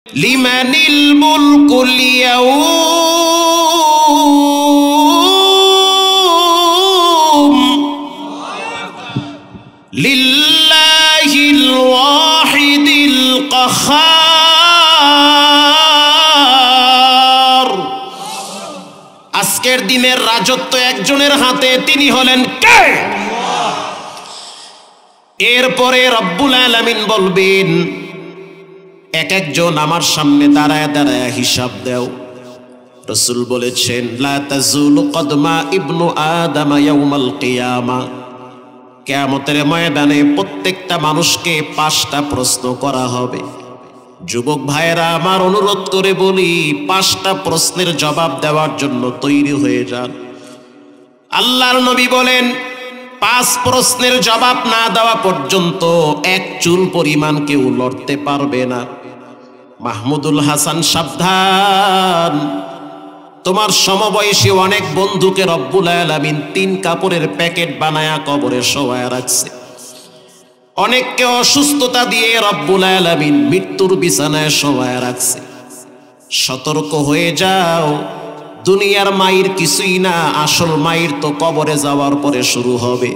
লিমানিল মুলকুল ইয়াউম লিল্লাহিল ওয়াহিদিল কাহ্হার। আজকের দিনের রাজত্ব একজনের হাতে, তিনি হলেন কে? এরপরে রব্বুল আলামিন বলবেন, এক একজন আমার সামনে দাঁড়ায় দাঁড়ায় হিসাব দাও। রাসূল বলেছেন, লা তাজুলু কদমা ইবনু আদম ইয়াউমাল কিয়ামা। কিয়ামতের ময়দানে প্রত্যেকটা মানুষকে 5টা প্রশ্ন করা হবে। যুবক ভাইয়েরা, আমার অনুরোধ করে বলি, 5টা প্রশ্নের জবাব দেওয়ার জন্য তৈরি হয়ে যান। আল্লাহর নবী বলেন, 5 প্রশ্নের জবাব না দেওয়া পর্যন্ত এক চুল পরিমাণ কেউ লড়তে পারবে না। মাহমুদুল হাসান, সাবধান, তোমার সমবয়সী অনেক বন্ধুকে রব্বুল আলামিন 3 কাপড়ের প্যাকেট বানায়া কবরে শোয়ায় রাখছে। অনেককে অসুস্থতা দিয়ে রব্বুল আলামিন মৃত্যুর বিছানায় শোয়ায় রাখছে। সতর্ক হয়ে যাও, দুনিয়ার মায়ের কিছুই না, আসল মায়ের তো কবরে যাওয়ার পরে শুরু হবে।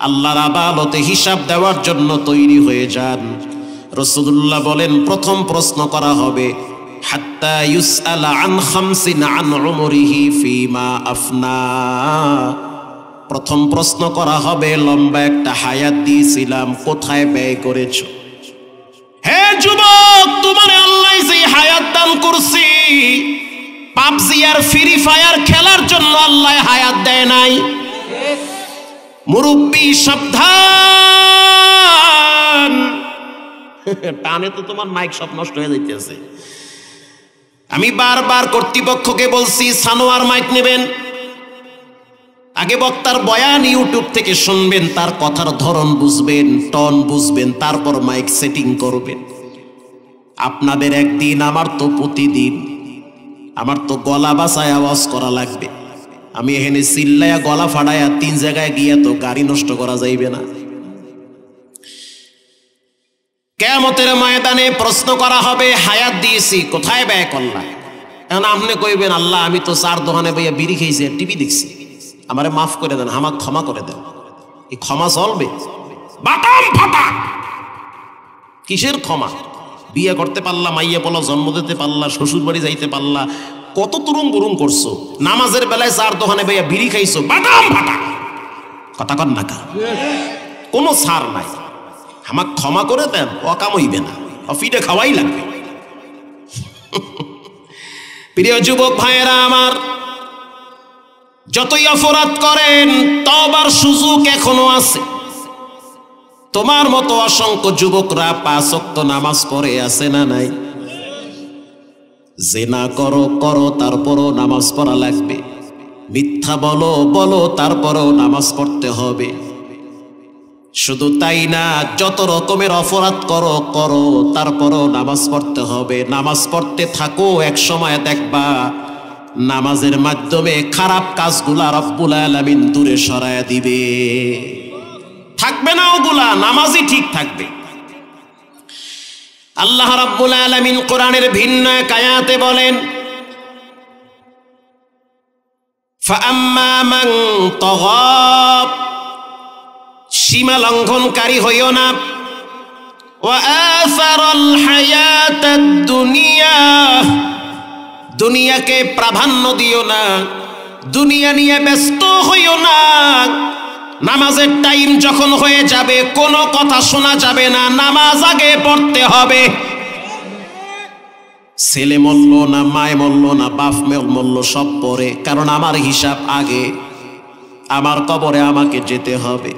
আল্লাহর আদালতে হিসাব দেওয়ার জন্য তৈরি হয়ে যান। রাসূলুল্লাহ বলেন, প্রথম প্রশ্ন করা হবে, হাত্তা ইউসআলা আন খামসিন আন উমরিহি ফিমা আফনা। প্রথম প্রশ্ন করা হবে, লম্বা একটা হায়াত দিয়েছিলাম, কোথায় ব্যয় করেছো? হে যুবক, তোমার আল্লাহ যে হায়াত দান করছি, পাবজি আর ফ্রি ফায়ার খেলার জন্য আল্লাহ হায়াত দেয় নাই। মুরব্বী সাবধান, টানে তো তোমার মাইক সব নষ্ট হয়ে যাইতেছে। আমি বারবার কর্তৃপক্ষকে বলছি, সানোয়ার মাইক নেবেন, আগে বক্তার বয়ান ইউটিউব থেকে শুনবেন, তার কথার ধরন বুঝবেন, টন বুঝবেন, তারপর মাইক সেটিং করবেন। আপনাদের একদিন, আমার তো প্রতিদিন, আমার তো গলা বাসায় আওয়াজ করা লাগবে। আমি এখানে চিল্লায়া গলা ফাড়ায়া 3 জায়গায় গিয়া তো গাড়ি নষ্ট করা যাইবে না। কিয়ামতের ময়দানে প্রশ্ন করা হবে, হায়াত দিয়েছি, কোথায় ব্যয় করলা? এখন আপনি কইবেন, আল্লাহ আমি তো 4 দোকানে বইয়া বিড়ি খেয়েছি, টিভি দেখছি, আমারে মাফ করে দেন, আমাকে ক্ষমা করে দেন। এই ক্ষমা চলবে? বাটাম ফাটা। কিসের ক্ষমা? বিয়ে করতে পারলা, মাইয়া বলা জন্ম দিতে পারলা, শ্বশুর বাড়ি যাইতে পারলা, কত তুরুম গুরুম করছো, নামাজের বেলায় 4 দোকানে বইয়া বিড়ি খাইছো, বাটাম ফাটা। কথা কন না কা? কোনো ছাড় নাই। আমাকে ক্ষমা করে দেন, অকাম হইবে না, অফিটে খাওয়াই লাগবে। প্রিয় যুবক ভাইয়েরা আমার, যতই অপরাধ করেন, তওবার সুযোগ এখনো আছে। তোমার মতো অসংখ্য যুবকরা 5 ওয়াক্ত নামাজ পড়ে আছে না নাই? জিনা করো করো, তারপরও নামাজ পড়া লাগবে। মিথ্যা বলো বলো, তারপরও নামাজ পড়তে হবে। শুধু তাই না, যত রকমের অপরাধ করো করো, তারপরও নামাজ পড়তে হবে। নামাজ পড়তে থাকো, এক সময় দেখবা নামাজের মাধ্যমে খারাপ কাজগুলা রব্বুল আলামিন দূরে সরায়া দিবে। থাকবে না ওগুলা, নামাজই ঠিক থাকবে। আল্লাহ রাব্বুল আলামিন কোরআনের ভিন্ন এক আয়াতে বলেন, ফাআম্মা মান তাগা, সীমা লঙ্ঘনকারী হইও না, ওয়া আসারাল হায়াতাদ দুনিয়া, দুনিয়াকে প্রাধান্য দিও না, দুনিয়া নিয়ে ব্যস্ত হইও না। নামাজের টাইম যখন হয়ে যাবে, কোনো কথা শোনা যাবে না, নামাজ আগে পড়তে হবে। ছেলে মরল না, মায় মরল না, বাপ মরল, সব পরে, কারণ আমার হিসাব আগে, আমার কবরে আমাকে যেতে হবে।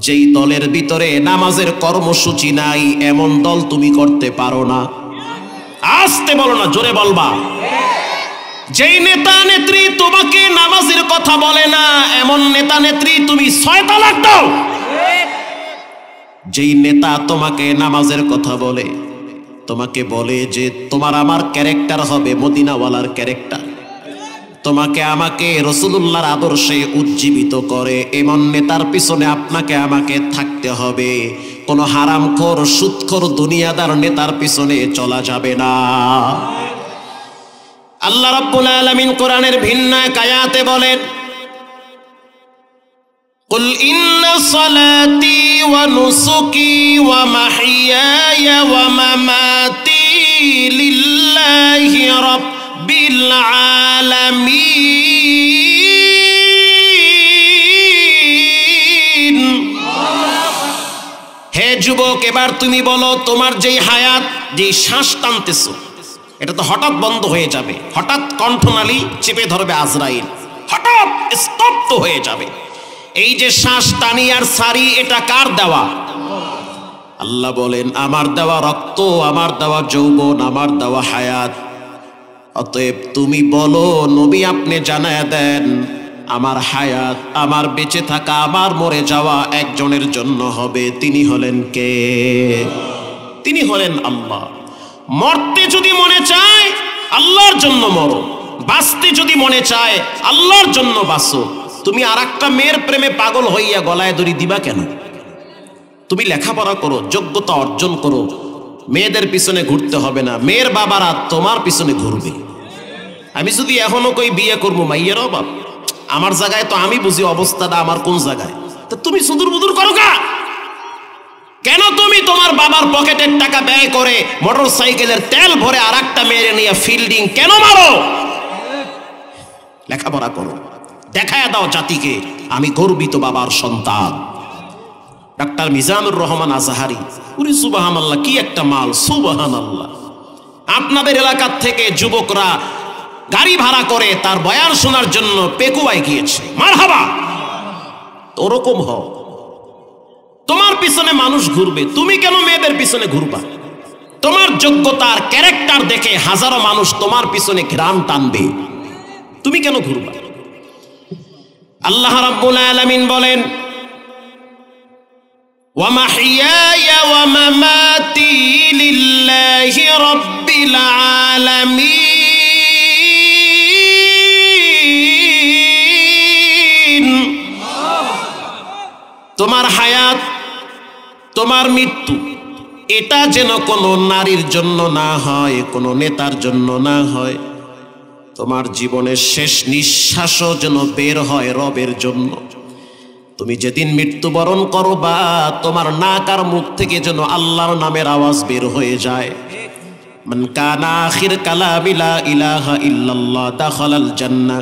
যেই দলের ভিতরে নামাজের কর্মসূচি নাই, এমন দল তুমি করতে পারো না। আসতে বলো না, জোরে বলবা। যেই নেতা নেত্রী তোমাকে নামাজের কথা বলে না, এমন নেতা নেত্রী তুমি 6 তালাক দাও। যেই নেতা তোমাকে নামাজের কথা বলে, তোমাকে বলে যে তোমার আমার ক্যারেক্টার হবে মদিনাওয়ালার ক্যারেক্টার, তোমাকে আমাকে রাসূলুল্লাহর আদর্শে উজ্জীবিত করে, এমন নেতার পিছনে আপনাকে আমাকে থাকতে হবে। কোনো হারামখোর সুদখোর দুনিয়াদার নেতার পিছনে চলা যাবে না। আল্লাহ রাব্বুল আলামিন কোরআনের ভিন্ন এক আয়াতে বলেন, কুল ইন্না সালাতি ওয়া নুসুকি ওয়া মাহইয়ায়া ওয়া মামাতি লিল্লাহি রাব্বিল আলামিন। হে যুবক, এবার তুমি বলো, তোমার যেই হায়াত, যেই শ্বাস টানতেছো, এটা তো হঠাৎ বন্ধ হয়ে যাবে। হঠাৎ কণ্ঠনালী চেপে ধরবে আজরাইল, হঠাৎ স্তব্ধ হয়ে যাবে। এই যে শ্বাস টানি আর সারি, এটা কার দেওয়া? আল্লাহ বলেন, আমার দেওয়া রক্ত, আমার দেওয়া যৌবন, আমার দেওয়া হায়াত। অতএব তুমি বলো নবী, আপনি জানায়া দেন, আমার হায়াত, আমার বেঁচে থাকা, আমার মরে যাওয়া একজনের জন্য হবে। তিনি হলেন কে? তিনি হলেন আল্লাহ। মরতে যদি মনে চায় আল্লাহর জন্য মরো, বাঁচতে যদি মনে চায় আল্লাহর জন্য বাঁচো। তুমি আর একটা মেয়ের প্রেমে পাগল হইয়া গলায় দড়ি দিবা কেন? তুমি লেখাপড়া করো, যোগ্যতা অর্জন করো, মেয়েদের পিছনে ঘুরতে হবে না। মেয়ের বাবারা তোমার পিছনে ঘুরবে। আমি যদি এখনো কই বিয়ে করবো, মাইয়েরও বাপ, আমার জায়গায় তো আমি বুঝি অবস্থাটা আমার কোন জায়গায়। তো তুমি সুদূর বুদুর করো কেন? তুমি তোমার বাবার পকেটের টাকা ব্যয় করে মোটর সাইকেলের তেল ভরে আর একটা মেয়ের নিয়ে ফিল্ডিং কেন মারো? লেখাপড়া করো, দেখায় দাও জাতিকে আমি গর্বিত বাবার সন্তান। ডাক্তার মিজানুর রহমান আজহারি, উনি সুবহানাল্লাহ, কি একটা মাল, সুবহানাল্লাহ। আপনাদের এলাকার থেকে যুবকরা গাড়ি ভাড়া করে তার বয়ান শোনার জন্য পেকুয়ায় গিয়েছে। মারহাবা, ওরকম হও। তোমার পিছনে মানুষ ঘুরবে, তুমি কেন মেয়েদের পিছনে ঘুরবা? তোমার যোগ্যতার ক্যারেক্টার দেখে হাজারো মানুষ তোমার পিছনে ঘ্রাণ টানবে, তুমি কেন ঘুরবা? আল্লাহ রাব্বুল আলামিন বলেন, ওয়া মাহইয়ায়া ওয়া মামাতি লিল্লাহি রাব্বিল আলামিন। তোমার হায়াত, তোমার মৃত্যু, এটা যেন কোনো নারীর জন্য না হয়, কোনো নেতার জন্য না হয়। তোমার জীবনের শেষ নিঃশ্বাসও যেন বের হয় রবের জন্য। তুমি যেদিন মৃত্যুবরণ করবা, তোমার নাক আর মুখ থেকে যেন আল্লাহর নামের আওয়াজ বের হয়ে যায়। মান কানা আখির কালামি লা ইলাহা ইল্লাল্লাহ দাখালাল জান্নাহ।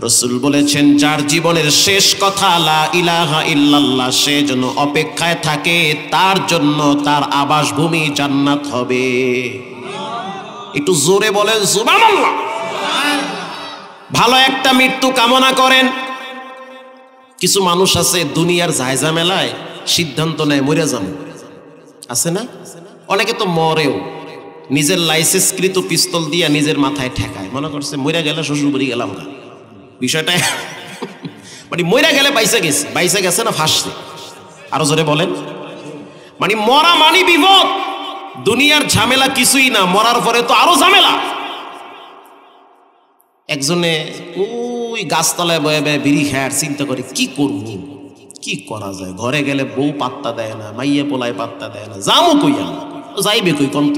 রাসূল বলেছেন, যার জীবনের শেষ কথা লা ইলাহা ইল্লাল্লাহ, সে যেন অপেক্ষায় থাকে, তার জন্য তার আবাসভূমি জান্নাত হবে। একটু জোরে বলেন সুবহানাল্লাহ। ভালো একটা মৃত্যু কামনা করেন। কিছু মানুষ আছে দুনিয়ার ঝামেলায় সিদ্ধান্ত নেয় মরে যাবো, আছে না? অনেকে তো মরেও, নিজের লাইসেন্সকৃত পিস্তল দিয়ে নিজের মাথায় ঠেকায়, মনে করছে মরে গেলে শ্বশুর বাড়ি গেলাম না। বিষয়টা মানে মরে গেলে বাইসে গেছে না ফাঁসছে। আরো জোরে বলেন। মানে মরা মানি বিপদ, দুনিয়ার ঝামেলা কিছুই না, মরার পরে তো আরো ঝামেলা। একজনে ওই গাছতলায় বয়ে বয়ে বিড়ি খায়, চিন্তা করে কি করব, কি করা যায়। ঘরে গেলে বউ পাত্তা দেয় না, মাইয়া পোলায় পাত্তা দেয় না, যামো কই, আমি যাইবে কই, কন্ত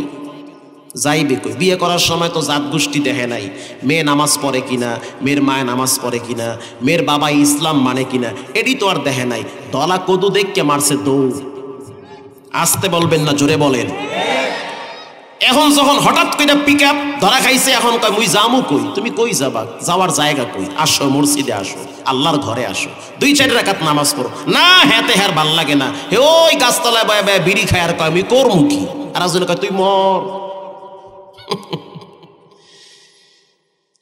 যাইবে কই? বিয়ে করার সময় তো জাত গোষ্ঠী দেখে নাই, মেয়ে নামাজ পড়ে কিনা, মেয়ের মায় নামাজ পড়ে কিনা, মেয়ের বাবা ইসলাম মানে কিনা, এটি তো আর দেখে নাই। দলা কদু দেখকে মারছে দৌড়। আসতে বলবেন না, জোরে বলেন। এখন যখন হঠাৎ করে পিক আপ ধরা খাইছে, এখন কয় মুই যামু কই? তুমি কই যাবা? যাওয়ার জায়গা কই? আসো মসজিদে, আসো আল্লাহর ঘরে, আসো 2-4 রাকাত নামাজ পড়ো। না, হেতে হের ভাল লাগে না, হে ওই গাছতলায় বয়ে বয়ে বিড়ি খায় আর কয় আমি করমু কি? আর একজন কয় তুই মর।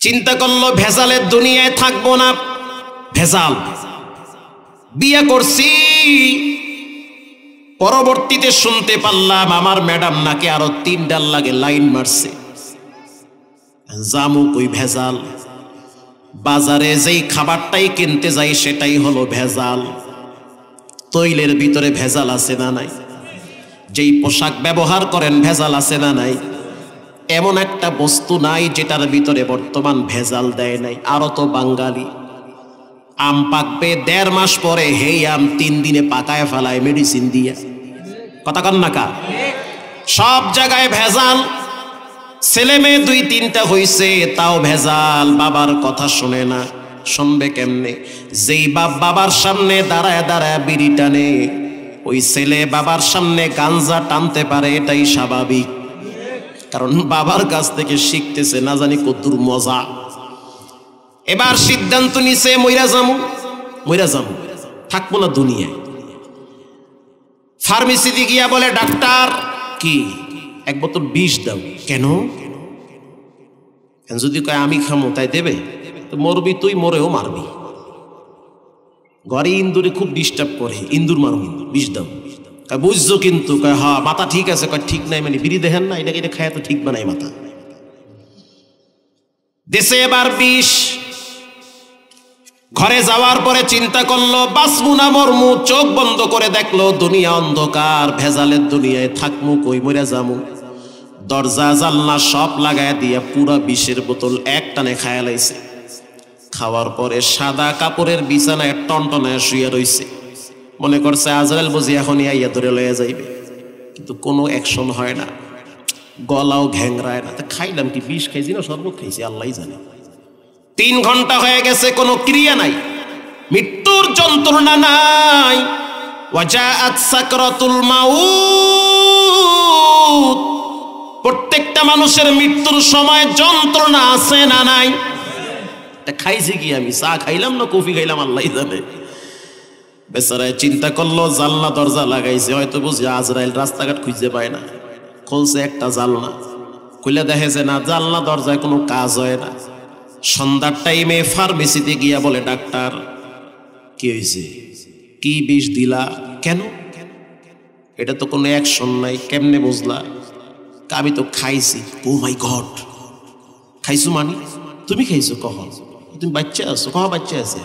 চিন্তা করলো ভেজালের দুনিয়ায় থাকবো না। ভেজাল, বিয়ে করছি, পরবর্তীতে শুনতে পারলাম আমার ম্যাডাম নাকি আরো 3 ডাল লাগে লাইন মারছে। জামু কই? ভেজাল। বাজারে যেই খাবারটাই কিনতে যাই সেটাই হলো ভেজাল। তৈলের ভিতরে ভেজাল আছে না নাই? যেই পোশাক ব্যবহার করেন ভেজাল আছে না নাই? এমন একটা বস্তু নাই যেটার ভিতরে বর্তমান ভেজাল দেয় নাই। আরো তো বাঙালি আম পাকবে 1.5 মাস পরে, হেই আম 3 দিনে পাকায় ফেলায় মেডিসিন দিয়া। কথা কন না কা? সব জায়গায় ভেজাল। ছেলে মেয়ে 2-3টা হইছে তাও ভেজাল, বাবার কথা শুনে না। শুনবে কেমনে? যেই বাপ বাবার সামনে দাঁড়ায় দাঁড়ায় বিড়ি টানে, ওই ছেলে বাবার সামনে গাঞ্জা টানতে পারে, এটাই স্বাভাবিক। কারণ বাবার কাছ থেকে শিখতেছে না জানি কতদূর মজা। এবার সিদ্ধান্ত নিছে মইরা যামু, থাকবো না দুনিয়ায়। ফার্মেসিতে গিয়া বলে ডাক্তার কি 1 বোতল বিষ দাও। কেন? যদি কয় আমি খামো তাই দেবে? তো মরবি তুই, মরেও মারবি। ঘরে ইন্দুরে খুব ডিস্টার্ব করে, ইন্দুর মারবি, বিষ দাও। বুঝছো কিন্তু? কয় হ্যাঁ। মাথা ঠিক আছে? কয় ঠিক নাই। মানে বিড়ি দেখেন না, এটা খায় তো ঠিক বানাই মাথা। দেশে এবার বিষ। ঘরে যাওয়ার পরে চিন্তা করলো বাঁচবো না মরমু। চোখ বন্ধ করে দেখলো দুনিয়া অন্ধকার, ভেজালের দুনিয়ায় থাকমু কই, মরে যামু। দরজা জানলা সব লাগায় দিয়ে পুরা বিষের বোতল এক টানে খায়া লাইছে। খাওয়ার পরে সাদা কাপড়ের বিছানায় টনটনায় শুয়ে রইছে। মনে করছে আজরাইল বুঝি এখনই আইয়া ধরে লইয়া যাইবে, কিন্তু কোনো অ্যাকশন হয় না, গলাও ঘ্যাংরায় না। তা খাইলাম কি? বিষ খাইছি না শরবত খাইছি, আল্লাহ জানে। 3 ঘন্টা হয়ে গেছে, কোনো ক্রিয়া নাই, মৃত্যুর যন্ত্রণা নাই। ওয়াজাআত সাকরাতুল মাউত। প্রত্যেকটা মানুষের মৃত্যুর সময় যন্ত্রণা আছে না নাই? তা খাইছি কি? আমি চা খাইলাম না কফি খাইলাম, আল্লাহ জানে। বেচারায় চিন্তা করলো জানলা দরজা লাগাইছে, হয়তো বুঝি আজরাইল রাস্তাঘাট খুঁজে পায় না। খুলছে একটা জানলা, খুলে দেখে যে না, জানলা দরজায় কোনো কাজ হয় না। সন্ধ্যার টাইমে ফার্মেসিতে গিয়া বলে ডাক্তার কি হয়েছে? কি বিষ দিলা? কেন? এটা তো কোনো অ্যাকশন নাই, কেমনে বুঝলা? আমি তো খাইছি। ও মাই গড, খাইছো মানে? তুমি খাইছো? কহ তুমি বাচ্চা আছো? কহ বাচ্চা আছে?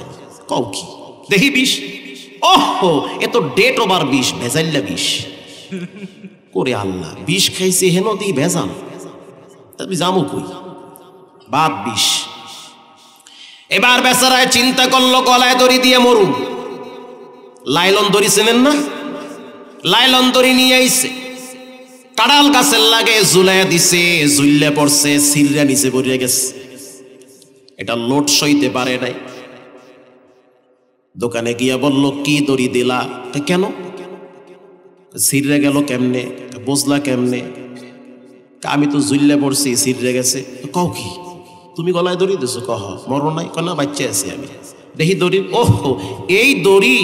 কও কি? দেখি বিষ। ওহো, এ তো ডেট ওভার বিষ, ভেজাল্লা বিষ। করে আল্লাহ, বিষ খাইছে হেন দি ভেজাল, তুমি জামু কই? বাপ বিষ। এবার বেচারায় চিন্তা করলো গলায় দড়ি দিয়ে মরুম। লাইলন দড়ি চেনেন না? লাইলন দড়ি নিয়ে আইছে, কাঁড়াল গাছের লাগে ঝুলাইয়া দিছে, ঝুললে পড়ছে, সিলরা নিচে পড়ে গেছে। এটা লোড সইতে পারে নাই। দোকানে গিয়া বলল কি দড়ি দিলা? কেন? সিররে গেল কেমনে? বুঝলা কেমনে? আমি তো ঝুললে পড়ছি, সিররে গেছে। কও কি? তুমি গলায় দড়ি দিছো? কহ মরো নাই? কনা বাচ্চা আছি আমি। দেখি দড়ি। ওহো, এই দড়ি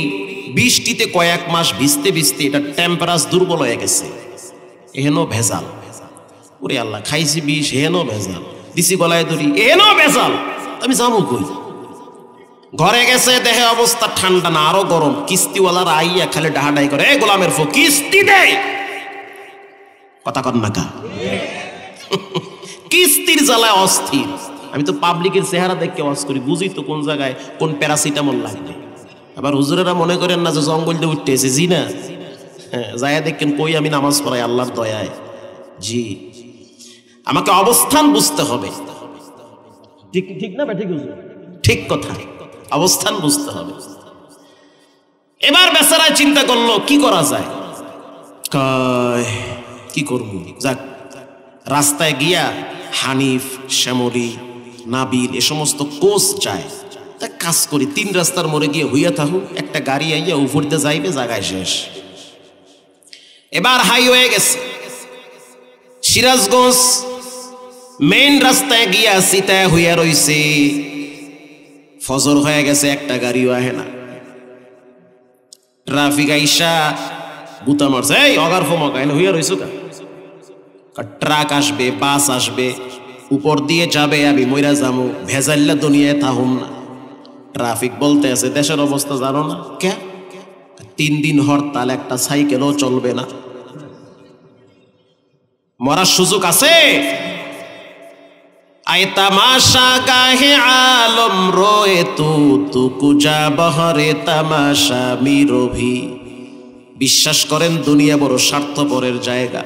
বৃষ্টিতে কয়েক মাস ভিজতে ভিজতে এটা টেম্পারেচার দুর্বল হয়ে গেছে, এহেনো ভেজাল। ওরে আল্লাহ, খাইছি বিষ, হেনো ভেজাল। দিছি গলায় দড়ি, এহেনো ভেজাল। আমি যাবো কই? ঘরে গেছে, দেখে অবস্থা ঠান্ডা না, আরো গরম। কিস্তিওয়ালারা আইয়া খালি ডাহাডাই করে, এ গোলামের ফো কিস্তি দে। কথা কন না কা? কিস্তির জ্বালায় অস্থির। আমি তো পাবলিকের চেহারা দেখে ওয়াজ করি, বুঝি তো কোন জায়গায় কোন প্যারাসিটামল লাগবে। আবার হুজুরেরা মনে করেন না যে জঙ্গল দিয়ে উঠতে এসে, জি না, হ্যাঁ যাইয়া দেখেন কই আমি নামাজ পড়াই আল্লাহর দয়ায়। জি, আমাকে অবস্থান বুঝতে হবে। ঠিক ঠিক না? ঠিক ঠিক কথা, অবস্থান বুঝতে হবে। এবার বেচারায় চিন্তা করলো কি করা যায়। কি করবো? যাক, রাস্তায় গিয়া হানিফ, শ্যামলী, নাবিল এ সমস্ত কোচ যায়। তা কাজ করি, 3 রাস্তার মোড়ে গিয়ে হইয়া থাকু, একটা গাড়ি আইয়া উপরতে যাইবে, জায়গায় শেষ। এবার হাইওয়ে গেছে, সিরাজগঞ্জ মেইন রাস্তায় গিয়া সিতায় হইয়া রইছে। ফজর হয়ে গেছে, একটা গাড়িও আহে না। ট্রাফিক আইসা গুতা মারছে, এই অগার ফমকা এনে হইয়া রইছো কা? ট্রাক আসবে, বাস আসবে, উপর দিয়ে যাবে, আমি মইরা যাবো, ভেজাল্লা দুনিয়ায় থাকুম না। ট্রাফিক বলতে আছে দেশের অবস্থা জানো না? কে 3 দিন হরতাল, একটা সাইকেলও চলবে না। মরার সুযোগ আছে? আয় তামাশা গাহে আলম রোয়ে তু কুজা বহরে তামাশা মিরভি। বিশ্বাস করেন দুনিয়া বড় স্বার্থপরের জায়গা।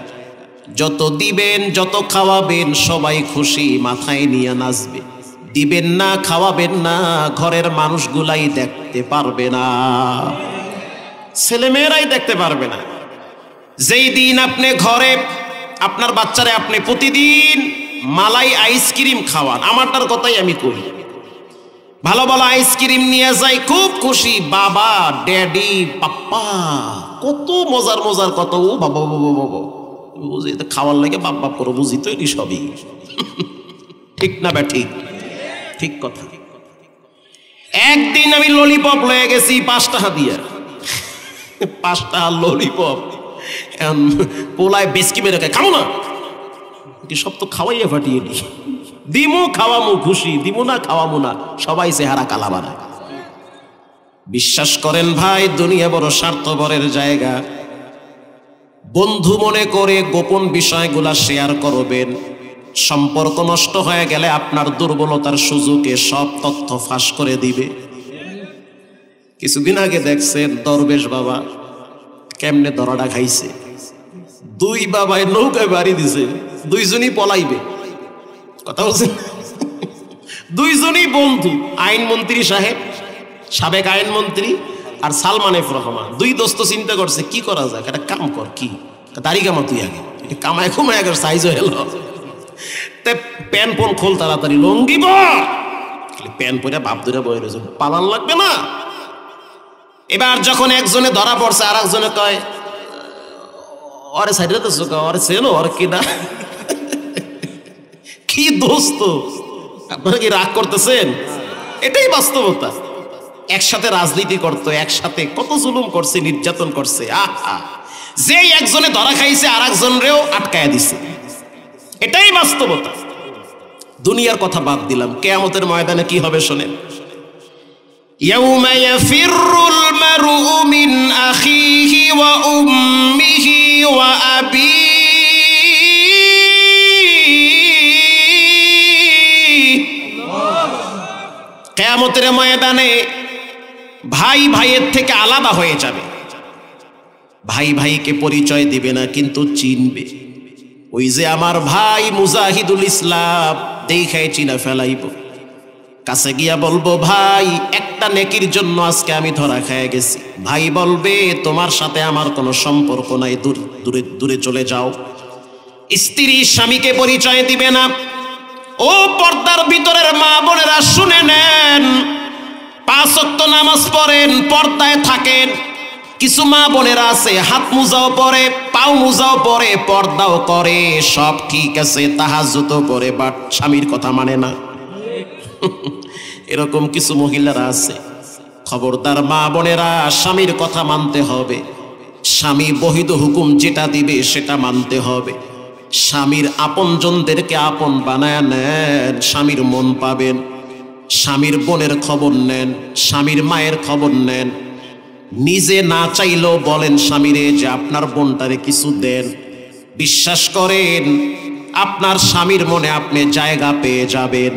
যত দিবেন, যত খাওয়াবেন, সবাই খুশি, মাথায় নিয়ে নাচবে। দিবেন না, খাওয়াবেন না, ঘরের মানুষগুলাই দেখতে পারবে না, ছেলেমেয়েরাই দেখতে পারবে না। যেই দিন আপনি ঘরে আপনার বাচ্চারে আপনি প্রতিদিন মালাই আইসক্রিম খাওয়ান, আমারটার কথাই আমি করি, ভালো ভালো আইসক্রিম নিয়ে যাই, খুব খুশি, বাবা ড্যাডি পাপ্পা, কত মজার মজার কত, ও বাবা বাবা বাবা, বুঝি তো খাওয়ার লাগে বাপ বাপ করো, বুঝি তো এটি সবই। ঠিক না বে ঠিক? ঠিক কথা। একদিন আমি ললিপপ লয়ে গেছি 5 টাকা দিয়ে, 5 টাকা ললিপপ, পোলায় বেসকি মেরে খাবো না কি, সব তো খাওয়াইয়া ফাটিয়ে নি, দিমু খাওয়ামু খুশি, দিমু না খাওয়ামু না, সবাই চেহারা কালা বানায়। বিশ্বাস করেন ভাই, দুনিয়া বড় স্বার্থপরের জায়গা। বন্ধু মনে করে গোপন বিষয়গুলা শেয়ার করবেন, সম্পর্ক নষ্ট হয়ে গেলে আপনার দুর্বলতার সুযোগে সব তথ্য ফাঁস করে দিবে। কিছুদিন আগে দেখছেন দরবেশ বাবা কেমনে ধরাটা খাইছে, 2 বাবায় নৌকায় বাড়ি দিছে, 2জনই পলাইবে, কথা বলছেন, 2জনই বন্ধু, আইনমন্ত্রী সাহেব, সাবেক আইনমন্ত্রী আর সালমান এফ রহমান, 2 দোস্ত চিন্তা করছে কি করা যায়, একটা কাম কর, কি দাড়ি কামা তুই আগে, কামায় খুমায় আগে সাইজ হয়ে এলো, প্যান পন খোল তাড়াতাড়ি, লঙ্গি প্যান পরে বাপ ধরে বয়ে রয়েছে, পালান লাগবে না। এবার যখন একজনে ধরা পড়ছে, আর একজনে কয় অরে সাইডে তো অরে চেনো আর কি না, কি দোস্ত, আপনারা কি রাগ করতেছেন? এটাই বাস্তবতা। একসাথে রাজনীতি করতো, একসাথে কত জুলুম করছে, নির্যাতন করছে, আহা, যেই একজনে ধরা খাইছে আর একজনরেও আটকায়া দিছে, এটাই বাস্তবতা। দুনিয়ার কথা বাদ দিলাম, কিয়ামতের ময়দানে কি হবে শোনেন। ইয়াউমা ইয়াফিরুল মারউ মিন আখিহি ওয়া উম্মিহি ওয়া আবিহি। কিয়ামতের ময়দানে ভাই ভাইয়ের থেকে আলাদা হয়ে যাবে, ভাই ভাইকে পরিচয় দিবে না কিন্তু চিনবে। ওই যে আমার ভাই মুজাহিদুল ইসলাম দেখায় চিনা ফেলাইব, কাছে গিয়া বলবো ভাই একটা নেকির জন্য আজকে আমি ধরা খেয়ে গেছি, ভাই বলবে তোমার সাথে আমার কোনো সম্পর্ক নাই, দূরে দূরে চলে যাও। স্ত্রী স্বামীকে পরিচয় দিবে না। ও পর্দার ভিতরের মা বোনেরা শুনে নেন, 5 ওয়াক্ত নামাজ পড়েন, পর্দায় থাকেন, কিছু মা বোনেরা আছে হাত মোজাও পরে, পাও মোজাও পরে, পর্দাও করে, সব ঠিক আছে, তাহাজ্জুদও পড়ে, বাট স্বামীর কথা মানে না। এরকম কিছু মহিলারা আছে। খবরদার মা বোনেরা, স্বামীর কথা মানতে হবে, স্বামী বহিদ হুকুম যেটা দিবে সেটা মানতে হবে। স্বামীর আপনজনদেরকে আপন বানায় নেন, স্বামীর মন পাবেন। স্বামীর বোনের খবর নেন, স্বামীর মায়ের খবর নেন, নিজে না চাইলেও বলেন স্বামীরে যে আপনার বোনটারে কিছু দেন। বিশ্বাস করেন আপনার স্বামীর মনে আপনি জায়গা পেয়ে যাবেন,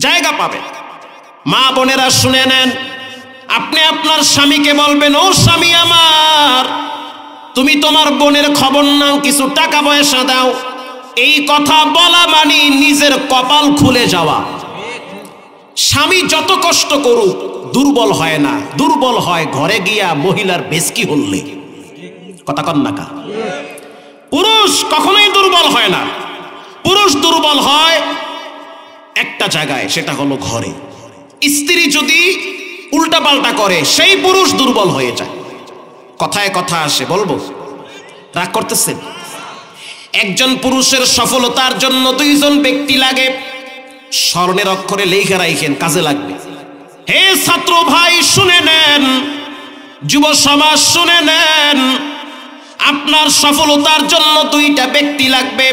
জায়গা পাবেন। মা বোনেরা শুনে নেন, আপনি আপনার স্বামীকে বলবেন, ও স্বামী আমার, তুমি তোমার বোনের খবর নাও, কিছু টাকা পয়সা দাও। এই কথা বলা মানে নিজের কপাল খুলে যাওয়া। স্বামী যত কষ্ট করুক দুর্বল হয় না, দুর্বল হয় ঘরে গিয়া মহিলার বেশকি হলে, কথা কন না কা। পুরুষ কখনোই দুর্বল হয় না, পুরুষ দুর্বল হয় একটা জায়গায়, সেটা হলো ঘরে। স্ত্রী যদি উল্টা পাল্টা করে সেই পুরুষ দুর্বল হয়ে যায়। কথায় কথা আসে, বলবো, রাগ করতেছেন? একজন পুরুষের সফলতার জন্য 2 জন ব্যক্তি লাগে, স্মরণের অক্ষরে লেখা রাখেন, কাজে লাগবে। হে ছাত্র ভাই শুনে নেন, যুব সমাজ শুনে নেন, আপনার সফলতার জন্য 2টা ব্যক্তি লাগবে।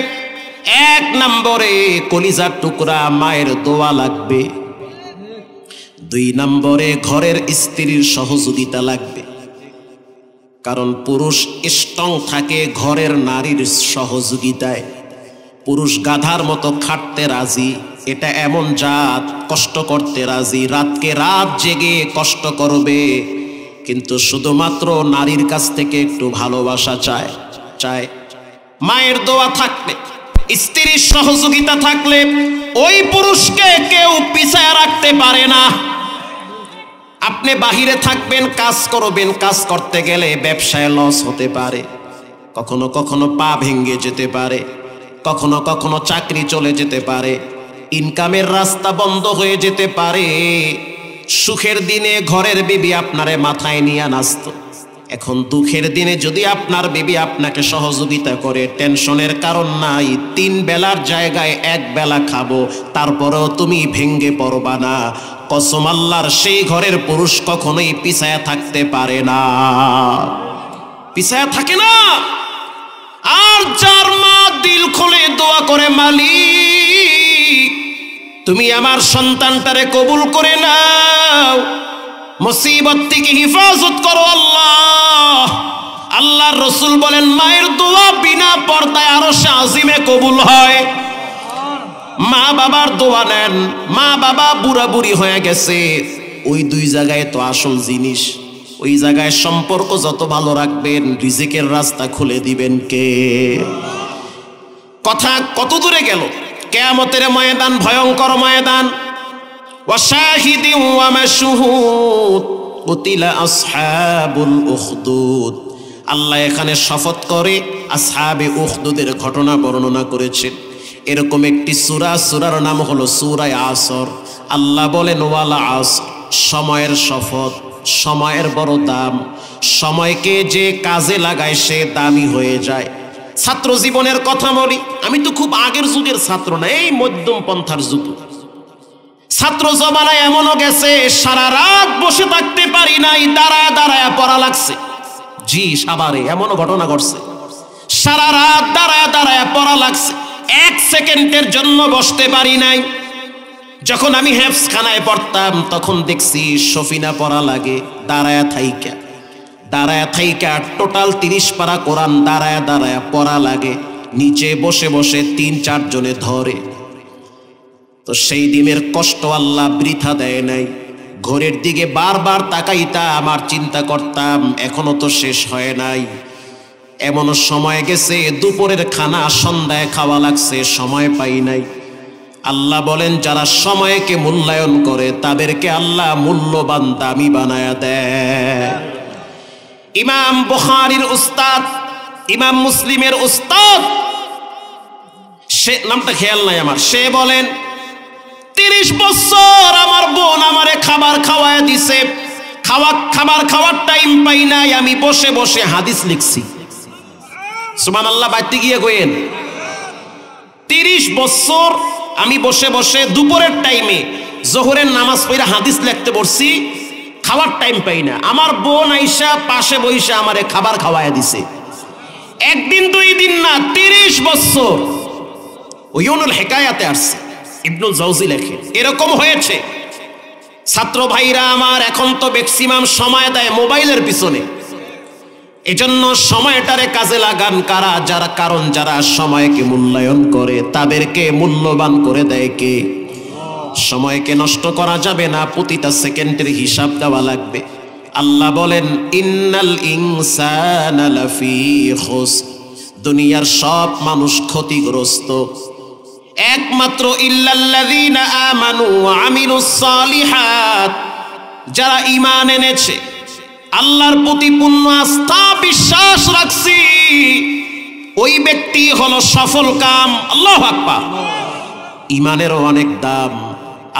1 নম্বরে কলিজার টুকরা মায়ের দোয়া লাগবে, 2 নম্বরে ঘরের স্ত্রীর সহযোগিতা লাগবে। কারণ পুরুষ স্ট্রং থাকে ঘরের নারীর সহযোগিতায়। পুরুষ গাধার মতো খাটতে রাজি, এটা এমন জাত কষ্ট করতে রাজি, রাতকে রাত জেগে কষ্ট করবে, কিন্তু শুধুমাত্র নারীর কাছ থেকে একটু ভালোবাসা চায়। মায়ের দোয়া থাকলে, স্ত্রীর সহযোগিতা থাকলে ওই পুরুষকে কেউ পিছায় রাখতে পারে না। আপনি বাহিরে থাকবেন, কাজ করবেন, কাজ করতে গেলে ব্যবসায় লস হতে পারে, কখনো কখনো পা ভেঙে যেতে পারে, কখনো কখনো চাকরি চলে যেতে পারে, ইনকামের রাস্তা বন্ধ হয়ে যেতে পারে। সুখের দিনে ঘরের বিবি আপনারে মাথায় নিয়ে নাচত, এখন দুঃখের দিনে যদি আপনার বিবি আপনাকে সহযোগিতা করে, টেনশনের কারণ নাই, 3 বেলার জায়গায় 1 বেলা খাবো, তারপরেও তুমি ভেঙ্গে পড়বা না। কসম আল্লাহর, সেই ঘরের পুরুষ কখনোই পিছায়া থাকতে পারে না, পিছায়া থাকে না। আর যার মা দিল খুলে দোয়া করে, মালিক তুমি আমার সন্তানটারে কবুল করে নাও, মুসিবত থেকে হিফাজত করো আল্লাহ। আল্লাহর রাসূল বলেন, মায়ের দোয়া বিনা পর্দায় আরশে আজিমে কবুল হয়। মা বাবার দোয়া নেন, মা বাবা বুড়া বুড়ি হয়ে গেছে, ওই 2 জায়গায় তো আসল জিনিস। ওই জায়গায় সম্পর্ক যত ভালো রাখবেন, রিজিকের রাস্তা খুলে দিবেন কে? কথা কত দূরে গেল? কিয়ামতের ময়দান ভয়ঙ্কর ময়দান। ওয়াশাহিদিন ওয়া মাশহুদ কুতিলা আসহাবুল উখদুদ। আল্লাহ এখানে শপথ করে আসহাবে উখদুদের ঘটনা বর্ণনা করেছেন। এরকম একটি সূরার নাম হলো সূরা আসর। আল্লাহ বলেন, ওয়াল আসর, সময়ের শপথ, সময়ের বড় দাম। সময়কে যে কাজে লাগায় সে দামি হয়ে যায়। ছাত্র জীবনের কথা বলি, আমি তো খুব আগের যুগের ছাত্র না, এই মধ্যম পন্থার যুগ। ছাত্র জমানায় এমনও গেছে সারা রাত বসে থাকতে পারি নাই, দাঁড়ায় দাঁড়ায় পড়া লাগছে। জি সাভারে এমনও ঘটনা ঘটছে, সারা রাত দাঁড়ায় দাঁড়ায় পড়া লাগছে, 1 সেকেন্ডের জন্য বসতে পারি নাই। যখন আমি হেফজখানায় পড়তাম তখন দেখছি সফিনা পড়া লাগে দাঁড়ায় থাইকা টোটাল 30 পারা কোরআন দাঁড়ায় দাঁড়ায় পড়া লাগে, নিচে বসে বসে 3-4 জনে ধরে। তো সেই দিনের কষ্ট আল্লাহ বৃথা দেয় নাই। ঘরের দিকে বারবার তাকাইতাম আর চিন্তা করতাম এখনো তো শেষ হয় নাই। এমন সময় গেছে দুপুরের খানা সন্ধ্যায় খাওয়া লাগছে, সময় পাই নাই। আল্লাহ বলেন, যারা সময়কে মূল্যায়ন করে তাদেরকে আল্লাহ মূল্যবান দামি বানায়া দেয়। ইমাম বুখারীর উস্তাদ, ইমাম মুসলিমের উস্তাদ, সে নামটা খেয়াল নাই আমার, সে বলেন 30 বছর আমার বোন আমারে খাবার খাওয়ায় দিছে, খাবার খাওয়ার টাইম পাই নাই, আমি বসে বসে হাদিস লিখছি। সুবহানাল্লাহ, বাইতে গিয়ে কইেন 30 বছর আমি বসে বসে দুপুরের টাইমে জোহরের নামাজ পড়ে হাদিস লিখতে বসছি, খাওয়ার টাইম পাই না। আমার বোন আইসা পাশে বইসা আমারে খাবার খাওয়ায় দিছে। 1 দিন 2 দিন না, 30 বছর। ওয়ুনুল হিকায়াতে আসছে, ইবনুল জাওজি লেখে এরকম হয়েছে। ছাত্র ভাইরা আমার এখন তো ম্যাক্সিমাম সময় দেয় মোবাইলের পিছনে। এজন্য সময়টারে কাজে লাগান কারা? যারা, কারণ যারা সময়কে মূল্যায়ন করে তাদেরকে মূল্যবান করে দেয় কে? সময়কে নষ্ট করা যাবে না, প্রতিটা সেকেন্ডের হিসাব দেওয়া লাগবে। আল্লাহ বলেন, ইন্নাল ইনসানা লাফি খুসর, দুনিয়ার সব মানুষ ক্ষতিগ্রস্ত, একমাত্র ইল্লাল্লাযীনা আমানু ওয়া আমিলুস সালিহাত, যারা ঈমান এনেছে, আল্লাহর প্রতি পূর্ণ আস্থা বিশ্বাস রাখছি, ওই ব্যক্তি হলো সফল কাম। আল্লাহু আকবার। ঈমানেরও অনেক দাম।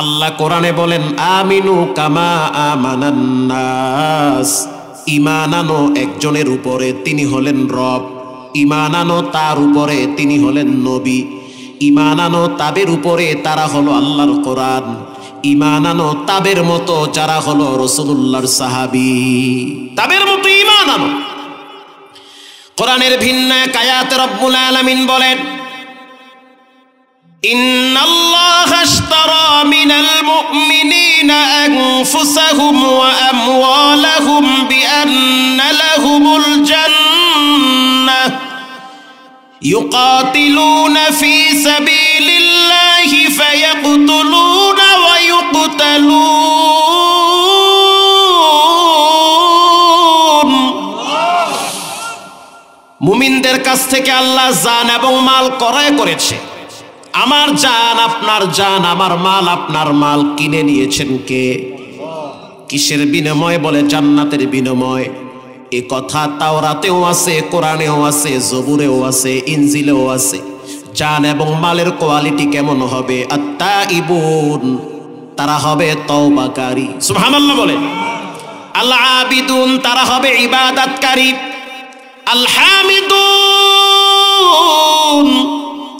আল্লাহ কোরআনে বলেন, আমিনু কামা আমানান নাস, ঈমান আনো একজনের উপরে, তিনি হলেন রব। ঈমান আনো তার উপরে, তিনি হলেন নবী। ঈমান আনো তাদের উপরে, তারা হলো আল্লাহর কোরআন। ঈমান আনো তাদের মতো যারা হলো রাসূলুল্লাহর সাহাবী, তাদের মতো ঈমান আনো। কোরআনের ভিন্ন এক আয়াতে রব্বুল আলামিন বলেন, ইন্নাল্লাহা আশতারা মিনাল মুমিনিনা আনফুসাহুম ওয়া আমওয়ালাহুম বিআন্না লাহুমুল জান্নাহ ইউকাতিলুনা ফি সাবিলিল্লাহি ফায়াকতুলুনা ওয়া ইউকতালুন। মুমিনদের কাছ থেকে আল্লাহ জান এবং মাল ক্রয় করেছে। আমার জান আপনার জান, আমার মাল আপনার মাল কিনে নিয়েছেন কে? কিসের বিনিময়? বলে জান্নাতের বিনিময়। এ কথা তাওরাতেও আছে, কোরআনেও আছে, জবুরেও আছে, ইনজিলেও আছে। জান এবং মালের কোয়ালিটি কেমন হবে? আত-তাইবুন, তারা হবে তওবাকারী। সুবহানাল্লাহ বলেন। আল আবিদুন, তারা হবে ইবাদতকারী। আল হামিদুন,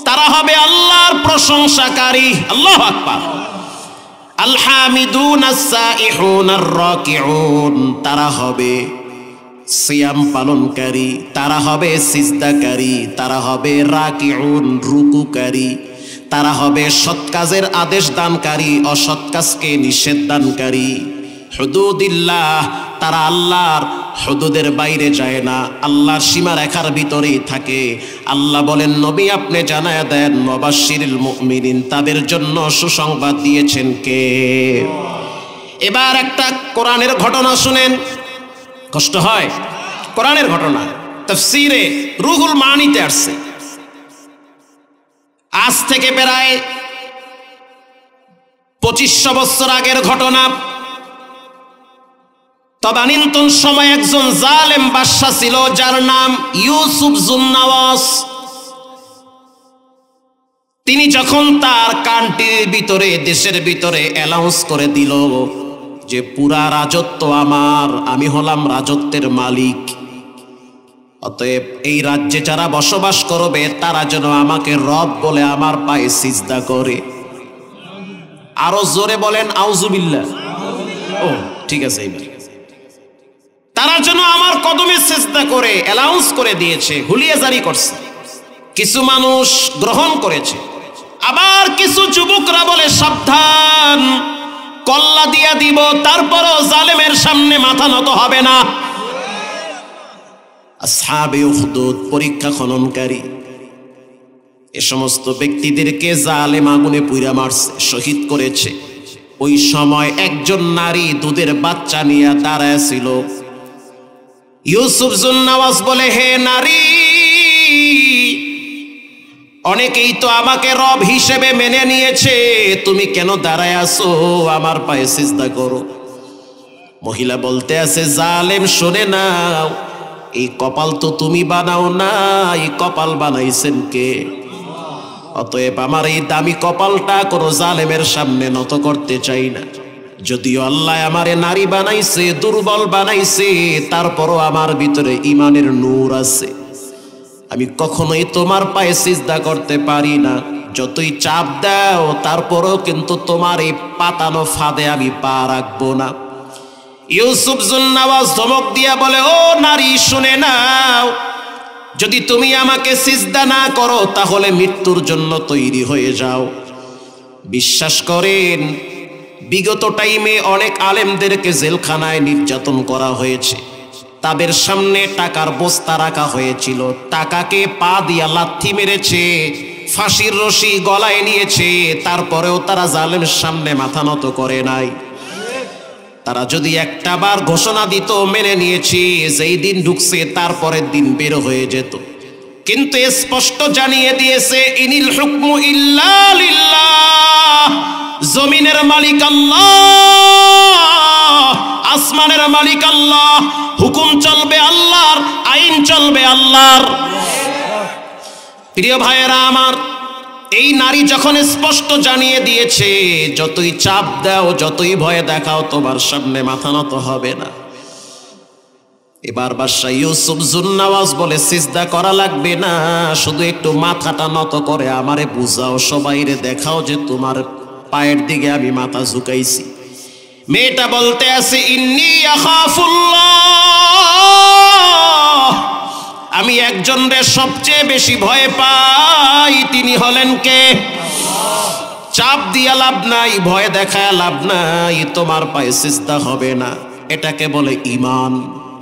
তারা হবে আল্লাহর প্রশংসাকারী। আল্লাহু আকবার। আল হামিদুন আস-সাইহুন আর-রাকিউন, তারা হবে সিয়াম পালনকারী, তারা হবে সিজদাকারী, তারা হবে রাকিউন, রুকুকারী, তারা হবে সৎ কাজের আদেশ দানকারী, অসৎ কাজকে নিষেধ দানকারী। হুদুদিল্লাহ, তারা আল্লাহর হুদুদের বাইরে যায় না, আল্লাহর সীমারেখার ভিতরেই থাকে। আল্লাহ বলেন, নবী আপনি জানায়া দেন, মুবাশশিরুল মুমিনিন, তাদের জন্য সুসংবাদ দিয়েছেন কে? এবার একটা কোরআনের ঘটনা শুনেন। কষ্ট হয়? কোরআনের ঘটনা তাফসীরে রুহুল মানিতে আসছে। আজ থেকে প্রায় 2500 বছর আগের ঘটনা। তদানীন্তন সময় একজন জালেম বাদশা ছিল, যার নাম ইউসুফ জুন্নাওয়াস। তিনি যখন তার কান্ট্রির ভিতরে, দেশের ভিতরে অ্যানাউন্স করে দিল যে পুরা রাজত্ব আমার, আমি হলাম রাজত্বের মালিক, অতএব এই রাজ্যে যারা বসবাস করবে তারা যেন আমাকে রব বলে আমার পায়ে সিজদা করে। আরো জোরে বলেন আউযুবিল্লাহ। ও ঠিক আছে, এইবার তারা যেন আমার কদমে সিজদা করে অ্যানাউন্স করে দিয়েছে, হুলিয়া জারি করছে। কিছু মানুষ গ্রহণ করেছে, আবার কিছু যুবকরা বলে সাবধান, কল্লা দিয়া দিব, তারপরও জালেমের সামনে মাথা নত হবে না। আসহাবে উখদুদ, পরীক্ষা খননকারী, এ সমস্ত ব্যক্তিদেরকে জালেম আগুনে পুইরা মারছে, শহীদ করেছে। ওই সময় একজন নারী দুধের বাচ্চা নিয়ে দাঁড়ায় ছিল। ইউসুফ জুন্নাওয়াস বলে, হে নারী, অনেকেই তো আমাকে রব হিসেবে মেনে নিয়েছে, তুমি কেন দাঁড়ায় আছো? আমার পায়ে সিজদা করো। মহিলা বলতে আছে, জালেম শোনে নাও, এই কপাল তো তুমি বানাও না, এই কপাল বানাইছেন কে? অতএব আমার এই দামি কপালটা কোনো জালেমের সামনে নত করতে চাই না। যদিও আল্লাহ আমারে নারী বানাইছে, দুর্বল বানাইছে, তারপরও আমার ভিতরে ঈমানের নূর আছে। আমি কখনোই তোমার পায়ে সিজদা করতে পারি না। যতই চাপ দাও, তারপরও কিন্তু তোমার এই পাতানো ফাঁদে আমি পা রাখবো না। ইউসুফ জুন্নাওয়াস ধমক দিয়া বলে, ও নারী শুনে নাও, যদি তুমি আমাকে সিজদা না করো তাহলে মৃত্যুর জন্য তৈরি হয়ে যাও। বিশ্বাস করেন, বিগত টাইমে অনেক আলেমদেরকে জেলখানায় নির্যাতন করা হয়েছে, তাদের সামনে টাকার বস্তা রাখা হয়েছিল, টাকাকে পা দিয়া লাথি মেরেছে, ফাঁসির রশি গলায় নিয়েছে, তারপরেও তারা জালেমের সামনে মাথা নত করে নাই। তারা যদি একটা বার ঘোষণা দিত মেনে নিয়েছি, যেই দিন ঢুকছে তারপরের দিন বের হয়ে যেত। কিন্তু স্পষ্ট জানিয়ে দিয়েছে, ইনিল হুকমু ইল্লা লিল্লাহ, জমিনের মালিক আল্লাহ, আসমানের মালিক আল্লাহ, হুকুম চলবে আল্লাহর, আইন চলবে আল্লাহর। প্রিয় ভাইয়েরা আমার, এই নারী যখন স্পষ্ট জানিয়ে দিয়েছে, যতই চাপ দাও, যতই ভয় দেখাও, তোমার সামনে মাথা নত হবে না। এবার বাদশা ইউসুফ জুন্নাওয়াস বলে, সিজদা করা লাগবে না, শুধু একটু মাথাটা নত করে আমারে বুঝাও, সবাইরে দেখাও যে তোমার পায়ের দিকে আমি মাথা ঝুঁকাইছি। মেয়েটা বলতে আছে, ইন্নী আখাফুল্লাহ, আমি একজনের সবচেয়ে বেশি ভয় পাই, তিনি হলেন কে? চাপ দিয়া লাভ নাই, ভয় দেখায় লাভ নাই, তোমার পায়ে সিজদা হবে না। এটাকে বলে ঈমান।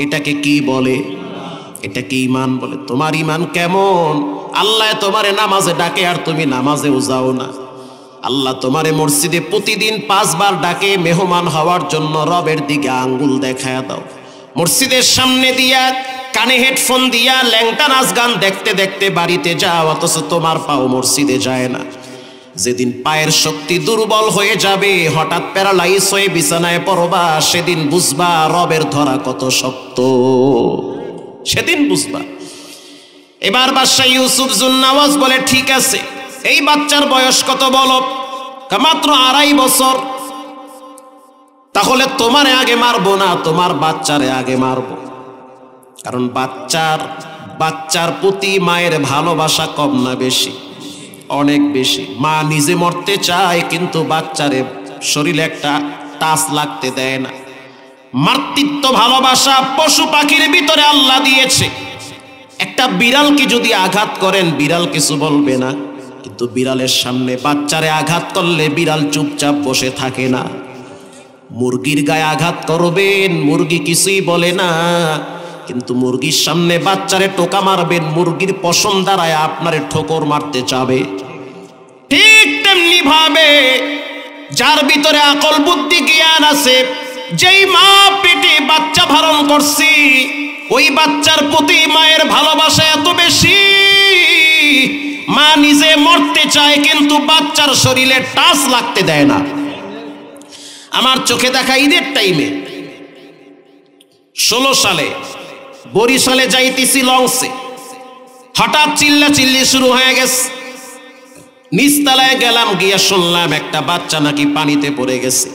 এটাকে কি বলে? এটাকে ঈমান বলে। তোমার ঈমান কেমন? আল্লাহ তোমারে নামাজে ডাকে আর তুমি নামাজেও যাও না। আল্লাহ তোমারে মসজিদে প্রতিদিন 5 বার ডাকে মেহমান হওয়ার জন্য, রবের দিকে আঙ্গুল দেখায় দাও। মসজিদের সামনে দিয়া কানে হেডফোন দিয়া ল্যাংটা নাচ গান দেখতে দেখতে বাড়িতে যাও, অথচ তোমার পাও মসজিদে যায় না। যেদিন পায়ের শক্তি দুর্বল হয়ে যাবে, হঠাৎ প্যারালাইজ হয়ে বিছানায় পড়বা, সেদিন বুঝবা রবের ধরা কত শক্ত, সেদিন বুঝবা। এবার বাদশা ইউসুফ জুন্নাওয়াজ বলে, ঠিক আছে, এই বাচ্চার বয়স কত বলো? মাত্র 2.5 বছর। তাহলে তোমারে আগে মারবো না, তোমার বাচ্চারে আগে মারবো। কারণ বাচ্চার প্রতি মায়ের ভালোবাসা কম না বেশি? অনেক বেশি। মা নিজে মরতে চায়, কিন্তু বাচ্চারে শরীরে একটা টাচ লাগতে দেয় না। মাতৃত্ব ভালোবাসা পশু পাখির ভিতরে আল্লাহ দিয়েছে। একটা বিড়ালকে যদি আঘাত করেন, বিড়াল কিছু বলবে না, কিন্তু বিড়ালের সামনে বাচ্চারে আঘাত করলে বিড়াল চুপচাপ বসে থাকে না। মুরগির গায়ে আঘাত করবেন, মুরগি কিছুই বলে না, কিন্তু মুরগির সামনে বাচ্চারে টোকা মারবেন, মুরগির পশম দ্বারায় আপনারে ঠোকর মারতে চাবে। ঠিক তেমনি ভাবে যার ভিতরে আকল বুদ্ধি জ্ঞান আছে, যেই মা পেটে বাচ্চা ধারণ করছি, ওই বাচ্চার প্রতি মায়ের ভালোবাসা এত বেশি, মা নিজে মরতে চায় কিন্তু বাচ্চার শরীরে টাচ লাগতে দেয় না। আমার চোখে দেখা ঈদের টাইমে 16 সালে বরিশালে যাইতেছি লঞ্চে, হঠাৎ চিল্লাচিল্লি শুরু হয়ে গেছে। নিচতলায় গেলাম, গিয়া শুনলাম একটা বাচ্চা নাকি পানিতে পড়ে গেছে।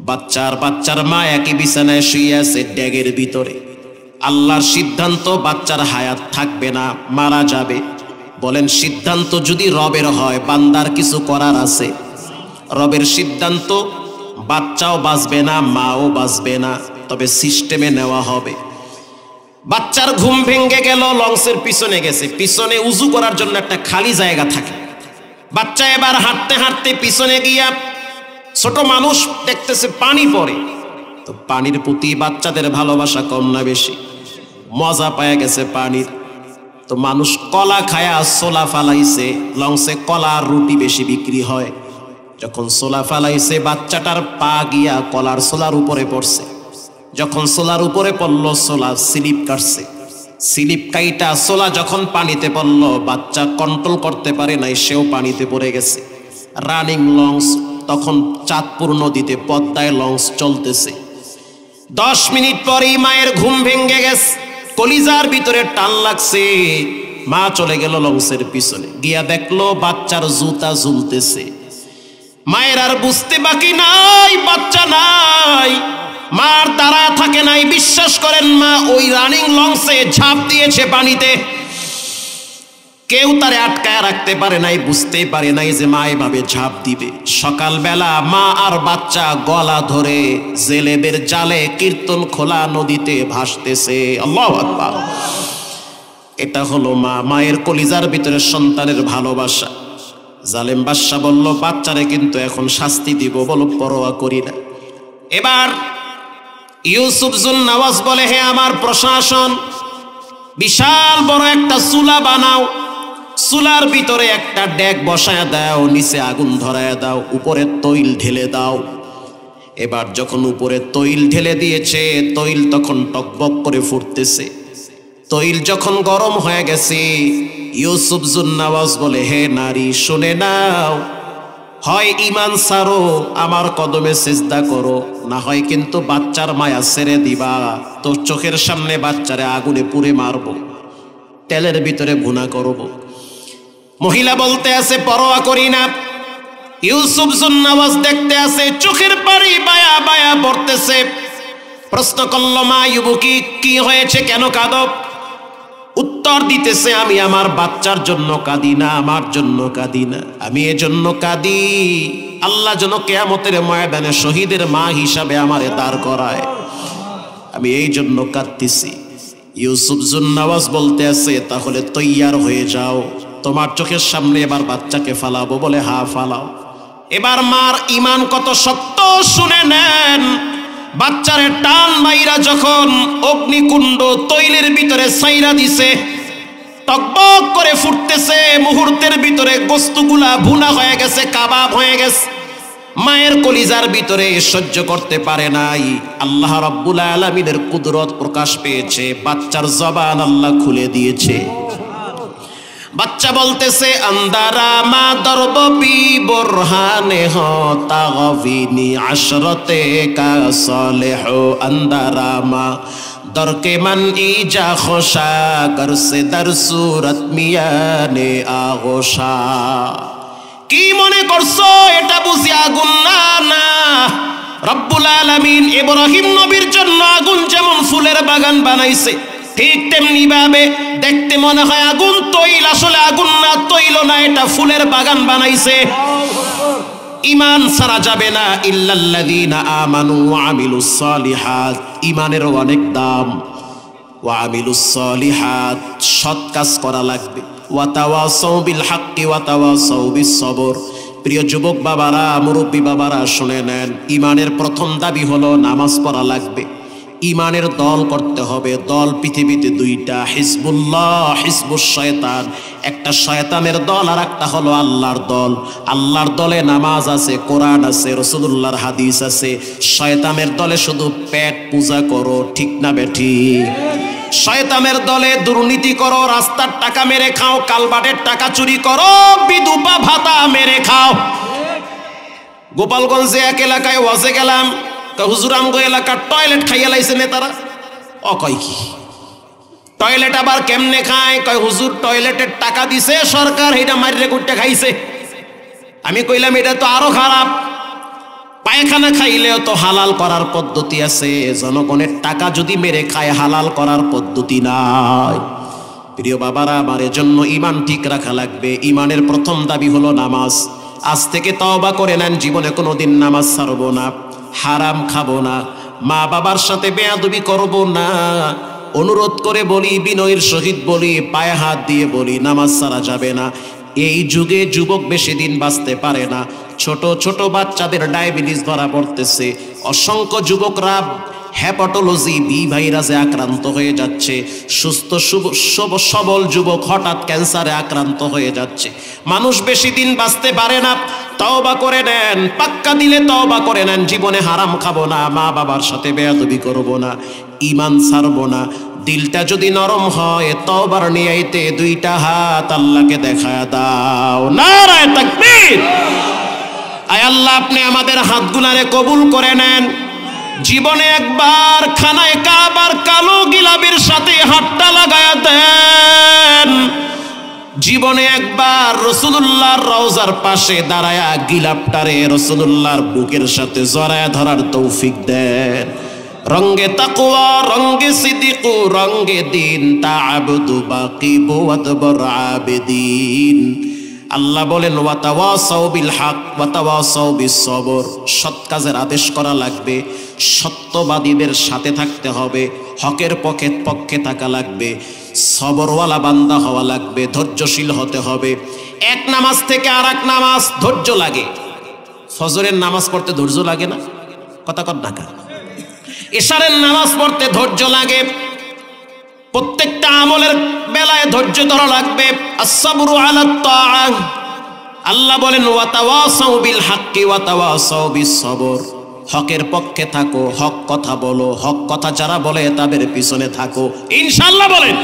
বাচ্চার মা একই বিছানায় শুয়ে আছে ড্যাগের ভিতরে। আল্লাহর সিদ্ধান্ত, বাচ্চার হায়াত থাকবে না, মারা যাবে। বলেন, সিদ্ধান্ত যদি রবের হয়, বান্দার কিছু করার আছে? রবের সিদ্ধান্ত, বাচ্চাও বাঁচবে না, মাও বাঁচবে না, তবে সিস্টেমে নেওয়া হবে। বাচ্চার ঘুম ভেঙে গেল, লঞ্চের পিছনে গেছে, পিছনে উজু করার জন্য একটা খালি জায়গা থাকে। বাচ্চা এবার হাঁটতে হাঁটতে পিছনে গিয়া, ছোট মানুষ দেখতেছে পানি পড়ে, তো পানির প্রতি বাচ্চাদের ভালোবাসা কম না বেশি? মজা পায় গেছে পানির। তো মানুষ কলা খায়া সোলা ফালাইছে, লঞ্চে কলা আর রুটি বেশি বিক্রি হয়। যখন সোলা ফালাইছে, বাচ্চাটার পা গিয়া কলার সোলার উপরে পড়ছে। যখন সোলার উপরে পড়লো, সোলা স্লিপ কাটছে, স্লিপ কাইটা সোলা যখন পানিতে পড়লো, বাচ্চা কন্ট্রোল করতে পারে নাই, সেও পানিতে পড়ে গেছে। রানিং লঞ্চ, তখন চাঁদপুর নদীতে পদ্মায় লঞ্চ চলতেছে। 10 মিনিট পরেই মায়ের ঘুম ভেঙে গেছে, কলিজার ভিতরে টান লাগছে। মা চলে গেল লঞ্চের পিছনে, গিয়া দেখলো বাচ্চার জুতা ঝুলতেছে। মায়ের আর বুঝতে বাকি নাই, বাচ্চা নাই। মার তারা থাকে নাই, বিশ্বাস করেন, মা ওই রানিং লঞ্চে ঝাঁপ দিয়েছে পানিতে। কেউ তারে আটকায় রাখতে পারে নাই, বুঝতেই পারে নাই যে মা এভাবে ঝাঁপ দিবে। সকালবেলা মা আর বাচ্চা গলা ধরে জেলেদের জালে কীর্তন খোলা নদীতে ভাসতেছে। আল্লাহু আকবার। এটা হলো মা, মায়ের কলিজার ভিতরে সন্তানের ভালোবাসা। জালেম বাদশা বলল, বাচ্চারে কিন্তু এখন শাস্তি দিব, বলো পরোয়া করি না। এবার ইউসুফ জুন্নাওয়াজ বলে, হে আমার প্রশাসন, বিশাল বড় একটা চুলা বানাও, চুলার ভিতরে একটা ডেক বসায় দাও, নিচে আগুন ধরায় দাও, উপরে তৈল ঢেলে দাও। এবার যখন উপরে তৈল ঢেলে দিয়েছে, তৈল তখন টকবক করে ফুটতেছে। তৈল যখন গরম হয়ে গেছে, ইউসুফ জুন্নাওয়াজ বলে, হে নারী, শুনে নাও, হয় ঈমান ছাড়ো, আমার কদমে সিজদা করো, না হয় কিন্তু বাচ্চার মায়া ছেড়ে দিবা। তো চোখের সামনে বাচ্চারে আগুনে পুড়ে মারবো, তেলের ভিতরে ভুনা করব। মহিলা বলতে আছে, পরোয়া করি না। ইউসুফ জুন্নাওয়াজ দেখতে আছে, চোখের পানি বায়া বায়া পড়তেছে। প্রশ্ন করল, মা ইউবুকি, কি হয়েছে, কেন কাঁদো? উত্তর দিতেছে, আমি আমার বাচ্চার জন্য কাঁদি না, আমার জন্য কাঁদি না, আমি এজন্য কাঁদি আল্লাহ যেন কিয়ামতের ময়দানে শহীদের মা হিসাবে আমারে দাঁড় করায়, আমি এই জন্য কাঁদতেছি। ইউসুফ জুন্নাওয়াজ বলতে আছে, তাহলে তৈয়ার হয়ে যাও, তোমার চোখের সামনে এবার বাচ্চাকে ফালাবো। বলে, হা, ফালাও। এবার মার ঈমান কত শক্ত শুনে নেন। বাচ্চারে টান মাইরা যখন অগ্নিকুণ্ড তৈলের ভিতরে ছাইরা দিছে, টকবক করে ফুটতেছে, মুহূর্তের ভিতরে গোস্তগুলা ভুনা হয়ে গেছে, কাবাব হয়ে গেছে। মায়ের কলিজার ভিতরে সহ্য করতে পারে নাই। আল্লাহ রাব্বুল আলামিনের কুদরত প্রকাশ পেয়েছে, বাচ্চার জবান আল্লাহ খুলে দিয়েছে। বাচ্চা বলতেছে আন্দারা মা দরব বি বুরহানে হ তাগবিনি আশরতে কা সালেহ আন্দারা মা দর के मन ईजा खोशा कर से दर सूरत मियाने आगोशा। কি মনে করছো এটা বুঝি আগুন না? না, রব্বুল আলামিন ইব্রাহিম নবীর জন্য আগুন যেমন ফুলের বাগান বানাইছে, ঠিক তেমনি ভাবে দেখতে মনে হয় আগুন, তৈল আসলে আগুন না, তৈল না, এটা ফুলের বাগান বানাইছে। ঈমান ছাড়া যাবে না। ইল্লাল্লাযীনা আমানু ওয়া আমিলুস সালিহাত, ঈমানের অনেক দাম। ওয়া আমিলুস সালিহাত, সৎ কাজ করা লাগবে। ওয়া তাওয়াসাউ বিল হাক্কি ওয়া তাওয়াসাউ বিস সবর। প্রিয় যুবক বাবারা, মুরব্বী বাবারা শুনে নেন, ঈমানের প্রথম দাবি হলো নামাজ পড়া লাগবে। ঈমানের দল করতে হবে। দল পৃথিবীতে দুইটা, হিজবুল্লাহ, হিজবুশ শয়তান। একটা শয়তানের দল আর একটা হলো আল্লাহর দল। আল্লাহর দলে নামাজ আছে, কোরআন আছে, রাসূলুল্লাহর হাদিস আছে। শয়তানের দলে শুধু পেট পূজা করো, ঠিক না বেঠিক? শয়তানের দলে দুর্নীতি করো, রাস্তার টাকা মেরে খাও, কালবাটের টাকা চুরি করো, বিধবা ভাতা মেরে খাও। গোপালগঞ্জে এক এলাকায় ওয়াজে গেলাম, হুজুর আমগো এলাকার টয়লেট খাইয়া লাইছে নেতারা। কয় কি টয়লেট আবার কেমনে খায়? কয় হুজুর টয়লেটের টাকা দিছে সরকার, এটা মারিরে কুটটা খাইছে। আমি কইলাম এটা তো আরো খারাপ। পায়খানা খাইলেও তো হালাল করার পদ্ধতি আছে, জনগণের টাকা যদি মেরে খায় হালাল করার পদ্ধতি নাই। প্রিয় বাবারা, আমার জন্য ঈমান ঠিক রাখা লাগবে। ঈমানের প্রথম দাবি হলো নামাজ। আজ থেকে তওবা করে নেন, জীবনে কোনোদিন নামাজ ছাড়বো না, হারাম খাবো না, মা বাবার সাথে বেয়াদবি করব না। অনুরোধ করে বলি, বিনয়ের সহিত বলি, পায়ে হাত দিয়ে বলি, নামাজ ছাড়া যাবে না। এই যুগে যুবক বেশি দিন বাঁচতে পারে না। ছোট ছোট বাচ্চাদের ডায়াবেটিস ধরা পড়তেছে। অসংখ্য যুবকরা হ্যাপাটোলজি, বি ভাইরাসে আক্রান্ত হয়ে যাচ্ছে। সুস্থ সবল যুবক হঠাৎ ক্যান্সারে আক্রান্ত হয়ে যাচ্ছে। মানুষ বেশি দিন বাঁচতে পারে না। তওবা করে নেন, পাক্কা দিলে তওবা করে নেন, জীবনে হারাম খাবো না, মা বাবার সাথে বেয়াদবি করবো না, ঈমান ছাড়বো না। দিলটা যদি নরম হয়, তওবার নিয়াইতে দুইটা হাত আল্লাহকে দেখা দাও। নারায়ে তাকবীর। আয় আল্লাহ, আপনি আমাদের হাতগুলারে কবুল করে নেন। জীবনে একবার খানায় কাবার কালো গিলাপের সাথে হাতটা লাগায়া দেন। জীবনে একবার রাসূলুল্লাহর রওজার পাশে দাঁড়ায়া গিলাপটারে রাসূলুল্লাহর বুকের সাথে জড়ায়া ধরার তৌফিক দেন। রঙ্গে তাকওয়া, রঙ্গে সিদ্দিক, রঙ্গে দিন, তা'আবুদু বাকিবু ওয়াদবর আবিদিন। আল্লাহ বলেন ওয়াতাওয়াসাউ বিল হক ওয়াতাওয়াসাউ বিস সবর। সৎ কাজের আদেশ করা লাগবে, সত্যবাদীদের সাথে থাকতে হবে, হকের পক্ষে থাকা লাগবে, সবরওয়ালা বান্দা হওয়া লাগবে, ধৈর্যশীল হতে হবে। এক নামাজ থেকে আর এক নামাজ ধৈর্য লাগে। ফজরের নামাজ পড়তে ধৈর্য লাগে না? কথা কর না কেন? এশারের নামাজ পড়তে ধৈর্য লাগে। প্রত্যেকটা আমলের বেলায় ধৈর্য ধরা লাগবে। আসসাবরু আলাত তাআ। আল্লাহ বলেন ওয়াতাওয়াসাউ বিল হাক্কি ওয়াতাওয়াসাউ বিস সবর। হকের পক্ষে থাকো, হক কথা বলো, হক কথা যারা বলে তাদের পিছনে থাকো, ইনশাআল্লাহ বলেন।